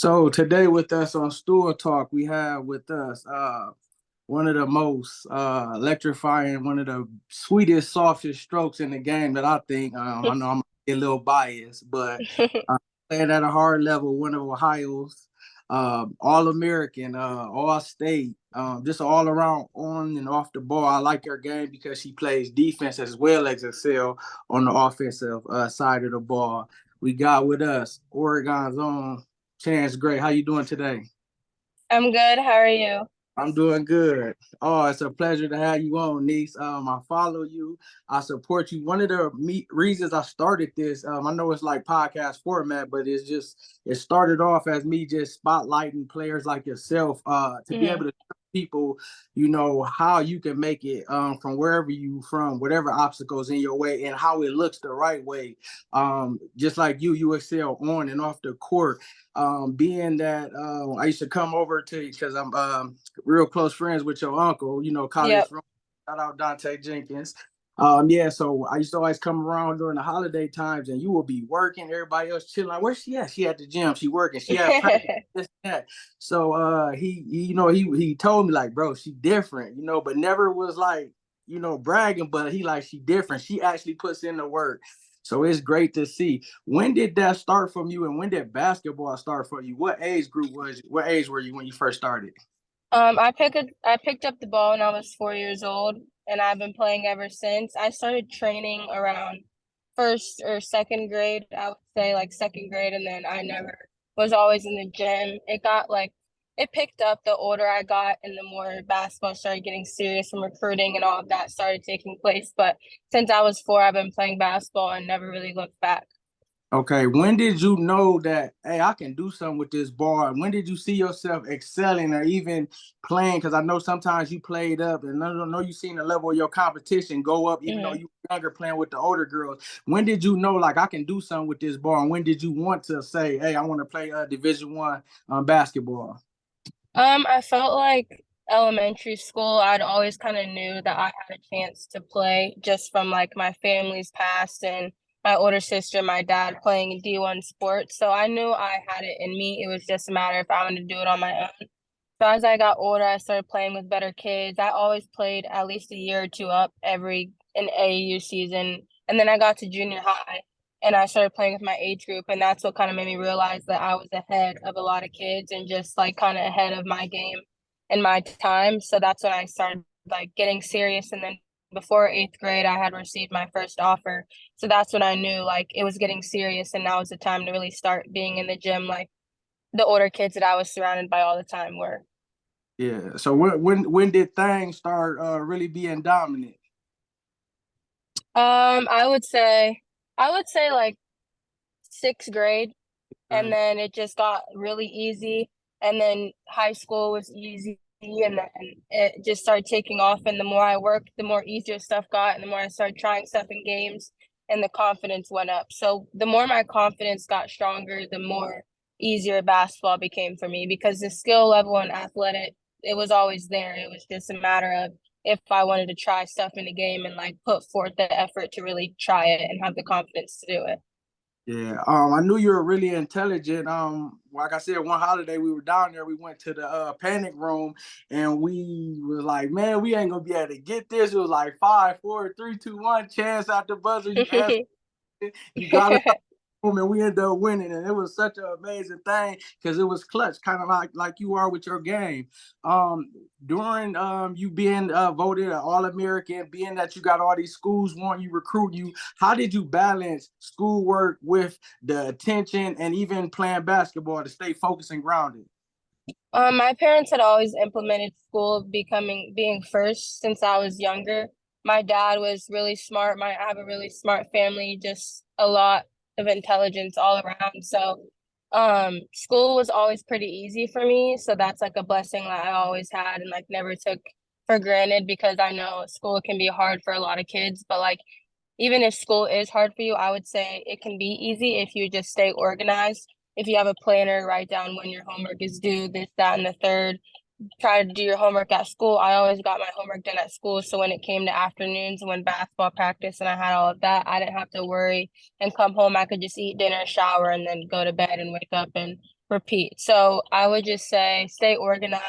So today with us on Stool Talk, we have with us one of the most electrifying, one of the sweetest, softest strokes in the game that I think. I know I'm a little biased, but playing at a hard level, one of Ohio's All-American, All-State, just all around on and off the ball. I like her game because she plays defense as well as excel on the offensive side of the ball. We got with us Oregon's own Chance Gray. How you doing today? I'm good. How are you? I'm doing good. Oh, it's a pleasure to have you on, niece. I follow you. I support you. One of the reasons I started this, I know it's like podcast format, but it started off as me just spotlighting players like yourself, to be hmm able to show people, how you can make it from wherever you from, whatever obstacles in your way, and how it looks the right way. Just like you excel on and off the court. Being that I used to come over to you because I'm real close friends with your uncle, college Yep. friend. Shout out Dante Jenkins. Yeah, so I used to always come around during the holiday times and you will be working, everybody else chilling. Like, where's she at? She at the gym, she working, she had practice, this, that. So he told me, like, bro, she different, but never was like, bragging, but he like she different. She actually puts in the work. So it's great to see. When did that start from you, and when did basketball start for you? What age were you when you first started? I picked up the ball when I was 4 years old, and I've been playing ever since. I started training around first or second grade, I would say like second grade, and then I never was always in the gym. It picked up the older I got and the more basketball started getting serious and recruiting and all of that started taking place. But since I was four, I've been playing basketball and never really looked back. Okay, when did you know that, hey, I can do something with this ball? When did you see yourself excelling or even playing? Because I know sometimes you played up, and I don't know you seen the level of your competition go up, even though hmm you were younger playing with the older girls. When did you know, like, I can do something with this ball? And when did you want to say, hey, I want to play Division 1 basketball? I felt like elementary school, I'd always kind of knew that I had a chance to play just from like my family's past and my older sister, my dad playing D1 sports. So I knew I had it in me. It was just a matter if I wanted to do it on my own. So as I got older, I started playing with better kids. I always played at least a year or two up every in AAU season. And then I got to junior high and I started playing with my age group. And that's what kind of made me realize that I was ahead of a lot of kids and just like kind of ahead of my game and my time. So that's when I started like getting serious. And then before eighth grade, I had received my first offer. So that's when I knew like it was getting serious and now was the time to really start being in the gym like the older kids that I was surrounded by all the time were. Yeah. So when did things start really being dominant? Um, I would say I would say like sixth grade, and Right. then it just got really easy, and then high school was easy, and then it just started taking off. And the more I worked, the more easier stuff got, and the more I started trying stuff in games, and the confidence went up. So the more my confidence got stronger, the more easier basketball became for me because the skill level and athletic, it was always there. It was just a matter of if I wanted to try stuff in the game and like put forth the effort to really try it and have the confidence to do it. Yeah, I knew you were really intelligent. Like I said, one holiday we were down there, we went to the panic room, and we was like, "Man, we ain't gonna be able to get this." It was like five, four, three, two, one, chance at the buzzer. You answered, you got us home, and we ended up winning, and it was such an amazing thing because it was clutch, kind of like you are with your game. Um, During you being voted an All American, being that you got all these schools want you, recruit you, how did you balance schoolwork with the attention and even playing basketball to stay focused and grounded? My parents had always implemented school being first since I was younger. My dad was really smart. I have a really smart family, just a lot of intelligence all around. So, school was always pretty easy for me. So that's like a blessing that I always had and like never took for granted because I know school can be hard for a lot of kids, but like even if school is hard for you, I would say it can be easy if you just stay organized. If you have a planner, write down when your homework is due, this, that, and the third. Try to do your homework at school. I always got my homework done at school. So when it came to afternoons, when basketball practice and I had all of that, I didn't have to worry and come home. I could just eat dinner, shower, and then go to bed and wake up and repeat. So I would just say stay organized.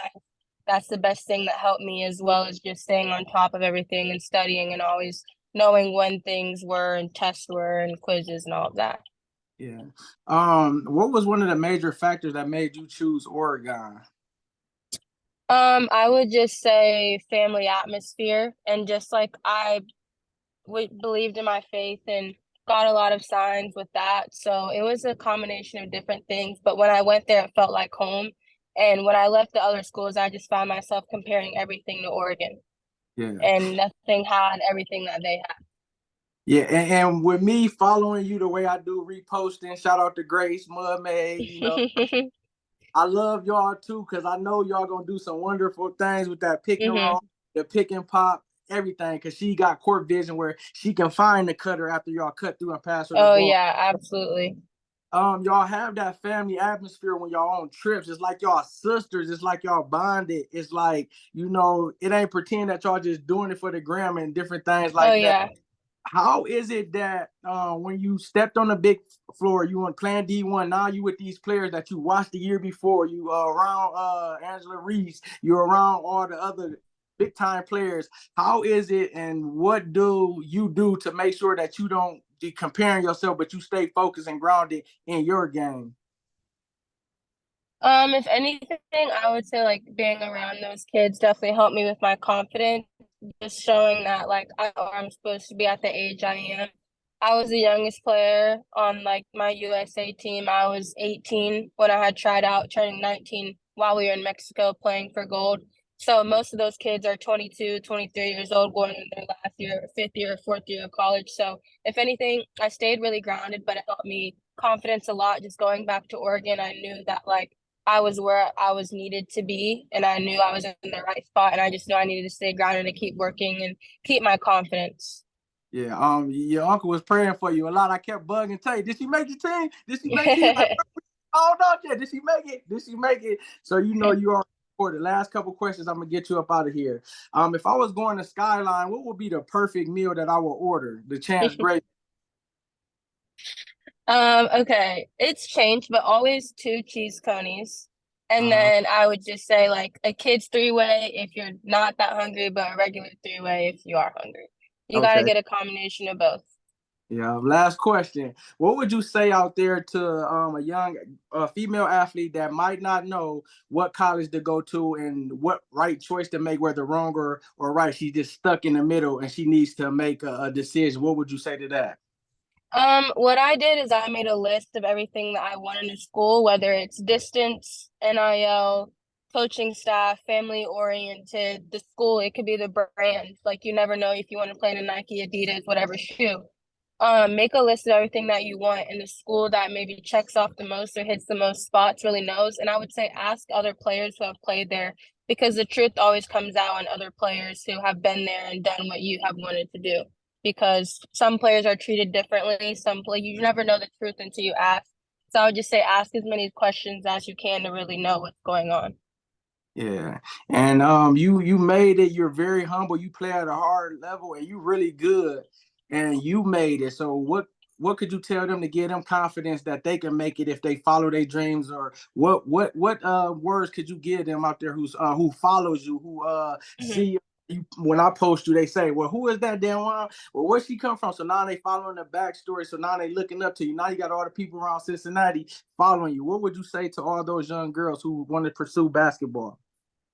That's the best thing that helped me, as well as just staying on top of everything and studying and always knowing when things were and tests were and quizzes and all of that. Yeah. What was one of the major factors that made you choose Oregon? I would just say family atmosphere, and just like I believed in my faith and got a lot of signs with that. So it was a combination of different things. But when I went there, it felt like home. And when I left the other schools, I just found myself comparing everything to Oregon, Yeah. and nothing had everything that they Yeah, and with me following you the way I do, reposting, shout out to Grace, Mud May, had. I love y'all too, because I know y'all gonna do some wonderful things with that pick and roll, the pick and pop, everything, because she got court vision where she can find the cutter after y'all cut through and pass her the Oh ball. yeah, absolutely. Y'all have that family atmosphere when y'all on trips. It's like y'all sisters. It's like y'all bonded. It's like, it ain't pretend that y'all just doing it for the gram and different things Oh like that. yeah. How is it that when you stepped on the big floor, you were playing D1, now you with these players that you watched the year before, you around Angela Reese, you're around all the other big time players. How is it, and what do you do to make sure that you don't be comparing yourself, but you stay focused and grounded in your game? If anything, I would say like being around those kids definitely helped me with my confidence, just showing that like I'm supposed to be at the age I am. I was the youngest player on like my USA team. I was 18 when I had tried out, turning 19 while we were in Mexico playing for gold. So most of those kids are 22, 23 years old, going in their last year, fifth year, fourth year of college. So if anything, I stayed really grounded, but it helped me confidence a lot. Just going back to Oregon, I knew that like I was where I was needed to be, and I knew I was in the right spot, and I just knew I needed to stay grounded and keep working and keep my confidence. Yeah, your uncle was praying for you a lot. I kept bugging Tay. Did she make the team? Did she make it? Like, oh no, yeah. Did she make it? Did she make it? So you are for the last couple questions. I'm gonna get you up out of here. If I was going to Skyline, what would be the perfect meal that I would order? The Chance Great. Okay, it's changed, but always two cheese conies. And Uh, then I would just say like a kid's three-way if you're not that hungry, but a regular three-way if you are hungry. You got to okay. get a combination of both. Yeah. Last question. What would you say out there to a young female athlete that might not know what college to go to and what right choice to make, whether wrong or right? She's just stuck in the middle and she needs to make a decision. What would you say to that? What I did is I made a list of everything that I want in a school, whether it's distance, NIL, coaching staff, family oriented, the school, it could be the brand. Like you never know if you want to play in a Nike, Adidas, whatever shoe. Make a list of everything that you want in the school that maybe checks off the most or hits the most spots, really knows. And I would say ask other players who have played there, because the truth always comes out in other players who have been there and done what you have wanted to do, because some players are treated differently. You never know the truth until you ask. So I would just say ask as many questions as you can to really know what's going on. Yeah, and you made it. You're very humble. You play at a hard level, and you really good, and you made it. So what could you tell them to give them confidence that they can make it if they follow their dreams, or what words could you give them out there who follows you, who Mhm. see you when I post you, they say, well, who is that damn one? Well, where she come from? So now they following the backstory. So now they looking up to you. Now you got all the people around Cincinnati following you. What would you say to all those young girls who want to pursue basketball?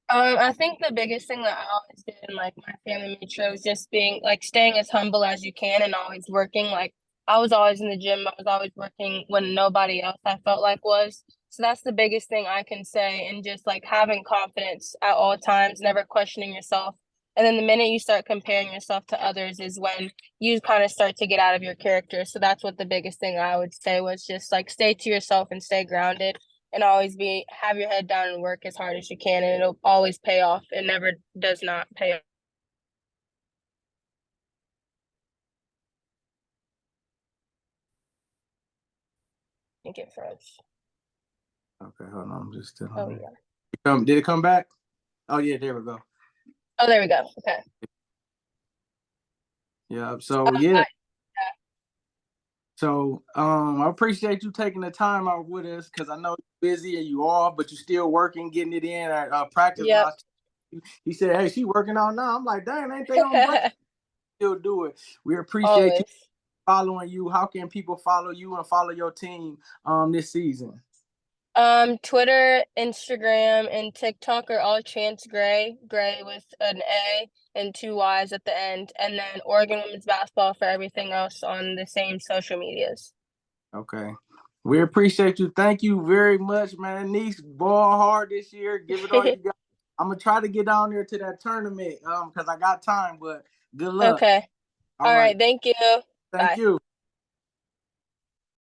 I think the biggest thing that I always did and like my family made sure was just being like staying as humble as you can and always working. Like I was always in the gym, I was always working when nobody else I felt like was. So that's the biggest thing I can say, and just like having confidence at all times, never questioning yourself. And then the minute you start comparing yourself to others is when you kind of start to get out of your character. So that's what the biggest thing I would say was just like stay to yourself and stay grounded, and always be have your head down and work as hard as you can, and it'll always pay off. It never does not pay off. I think it froze. Okay, hold on. I'm just still Oh on. yeah. Did it come back? Oh yeah, there we go. Oh, there we go. Okay. Uh, I, yeah. Yeah. So yeah, So I appreciate you taking the time out with us because I know you're busy and you are, but you're still working, getting it in at practice. Yep. He said, "Hey, she working out now." I'm like, "Dang, ain't they on break?" Still do it. We appreciate you Always. following you. How can people follow you and follow your team this season? Twitter, Instagram, and TikTok are all Chance Gray, Gray with an A and two Y's at the end, and then Oregon women's basketball for everything else on the same social medias. Okay. We appreciate you. Thank you very much, man. Niece, ball hard this year. Give it all you got. I'm gonna try to get down there to that tournament because I got time, but good luck. Okay. All All right. right. Thank you. Thank Bye. you.